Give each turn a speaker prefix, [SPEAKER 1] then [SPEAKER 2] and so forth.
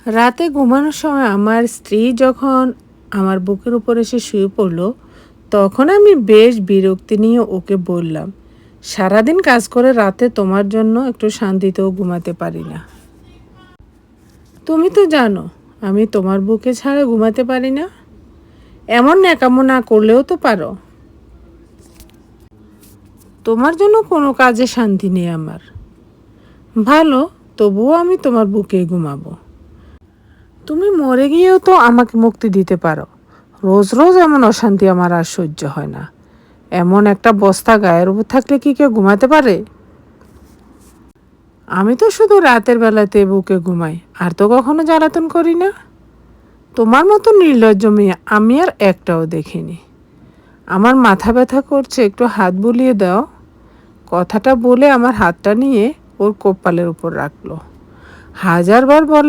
[SPEAKER 1] রাতে ঘুমানোর সময় আমার স্ত্রী যখন আমার বুকের উপর এসে শুয়ে পড়ল, তখন আমি বেশ বিরক্তি নিয়ে ওকে বললাম, সারাদিন কাজ করে রাতে তোমার জন্য একটু শান্তিতেও ঘুমাতে পারি না। তুমি তো জানো আমি তোমার বুকে ছাড়া ঘুমাতে পারি না। এমন ন্যাকামো না করলেও তো পারো। তোমার জন্য কোনো কাজে শান্তি নেই আমার। ভালো, তবুও আমি তোমার বুকে ঘুমাবো। তুমি মরে গিয়েও তো আমাকে মুক্তি দিতে পারো। রোজ রোজ এমন অশান্তি আমার আর সহ্য হয় না। এমন একটা বস্তা গায়ের উপর থাকলে কি কেউ ঘুমাতে পারে? আমি তো শুধু রাতের বেলাতে বুকে ঘুমাই, আর তো কখনো জ্বালাতন করি না। তোমার মতো নির্লজ্জ মেয়ে আমি আর একটাও দেখিনি। আমার মাথা ব্যথা করছে, একটু হাত বুলিয়ে দাও। কথাটা বলে আমার হাতটা নিয়ে ওর কপালের উপর রাখলো। হাজারবার বলা